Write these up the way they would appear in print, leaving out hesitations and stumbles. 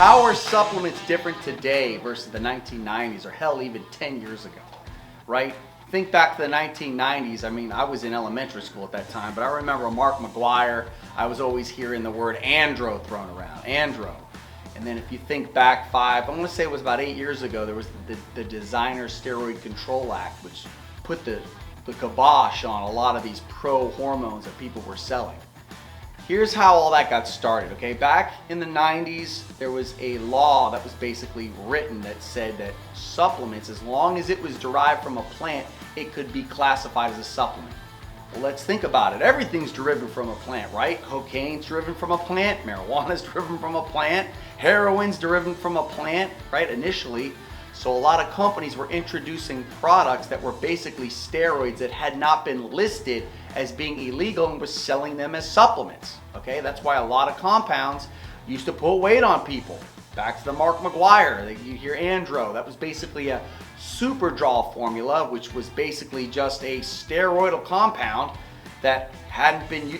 How are supplements different today versus the 1990s, or hell, even 10 years ago, right? Think back to the 1990s. I mean, I was in elementary school at that time, but I remember Mark McGuire. I was always hearing the word andro thrown around, andro. And then if you think back I want to say it was about 8 years ago, there was the Designer Steroid Control Act, which put the kibosh on a lot of these pro hormones that people were selling. Here's how all that got started, okay? Back in the 90s, there was a law that was basically written that said that supplements, as long as it was derived from a plant, it could be classified as a supplement. Well, let's think about it. Everything's derived from a plant, right? Cocaine's driven from a plant, marijuana's driven from a plant, heroin's derived from a plant, right, initially. So a lot of companies were introducing products that were basically steroids that had not been listed as being illegal and was selling them as supplements, okay? That's why a lot of compounds used to put weight on people. Back to the Mark McGuire, you hear andro, that was basically a super draw formula, which was basically just a steroidal compound that hadn't been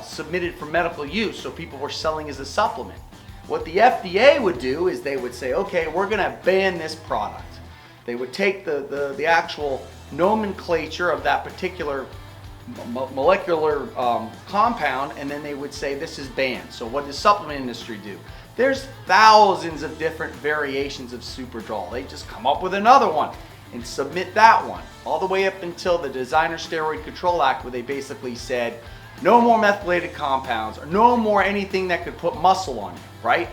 submitted for medical use, so people were selling as a supplement. What the FDA would do is they would say, okay, we're gonna ban this product. They would take the actual nomenclature of that particular molecular compound, and then they would say this is banned. So what does the supplement industry do? There's thousands of different variations of Superdrol. They just come up with another one and submit that one, all the way up until the Designer Steroid Control Act, where they basically said no more methylated compounds, or no more anything that could put muscle on you, right?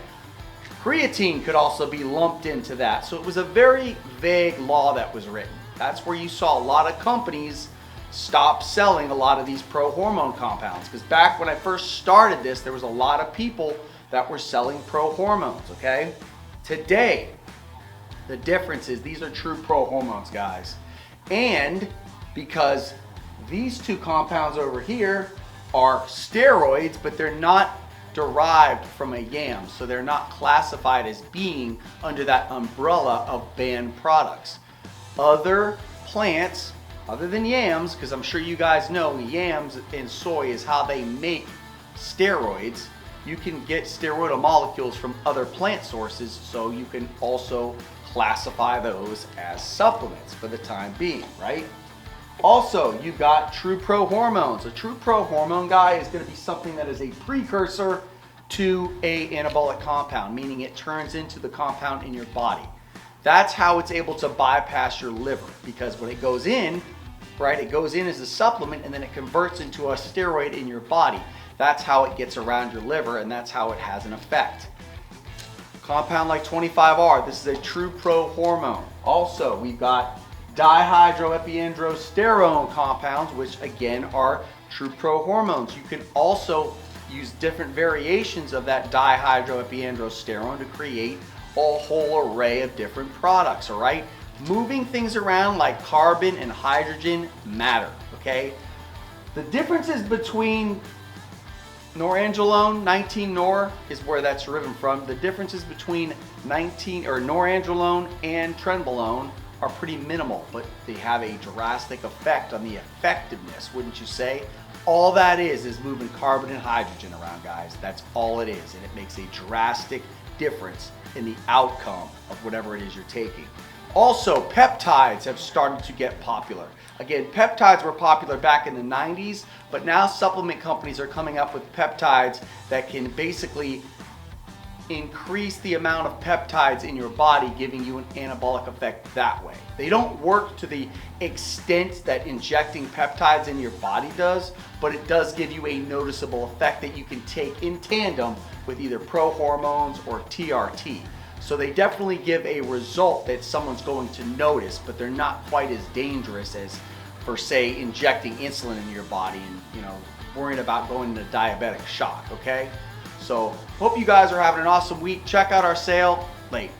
Creatine could also be lumped into that. So it was a very vague law that was written. That's where you saw a lot of companies stop selling a lot of these pro-hormone compounds. Because back when I first started this, there was a lot of people that were selling pro-hormones, okay? Today, the difference is these are true pro-hormones, guys. And because these two compounds over here are steroids, but they're not derived from a yam, so they're not classified as being under that umbrella of banned products. Other plants, other than yams, because I'm sure you guys know yams and soy is how they make steroids. You can get steroidal molecules from other plant sources, so you can also classify those as supplements for the time being, right? Also, you got true pro-hormones. A true pro-hormone guy is going to be something that is a precursor to an anabolic compound, meaning it turns into the compound in your body. That's how it's able to bypass your liver, because when it goes in, right, it goes in as a supplement and then it converts into a steroid in your body. That's how it gets around your liver, and that's how it has an effect. Compound like 25R, this is a true pro-hormone. Also, we've got dihydroepiandrosterone compounds, which again are true pro-hormones. You can also use different variations of that dihydroepiandrosterone to create a whole array of different products, all right? Moving things around like carbon and hydrogen matter, okay? The differences between norangeolone, 19-nor is where that's driven from. The differences between norangeolone and trenbolone are pretty minimal, but they have a drastic effect on the effectiveness, wouldn't you say? All that is moving carbon and hydrogen around, guys. That's all it is, and it makes a drastic difference in the outcome of whatever it is you're taking. Also, peptides have started to get popular. Again, peptides were popular back in the 90s, but now supplement companies are coming up with peptides that can basically increase the amount of peptides in your body, giving you an anabolic effect that way. They don't work to the extent that injecting peptides in your body does, but it does give you a noticeable effect that you can take in tandem with either pro-hormones or TRT. So they definitely give a result that someone's going to notice, but they're not quite as dangerous as, for say, injecting insulin in your body and, worrying about going into diabetic shock, okay? So hope you guys are having an awesome week. Check out our sale late.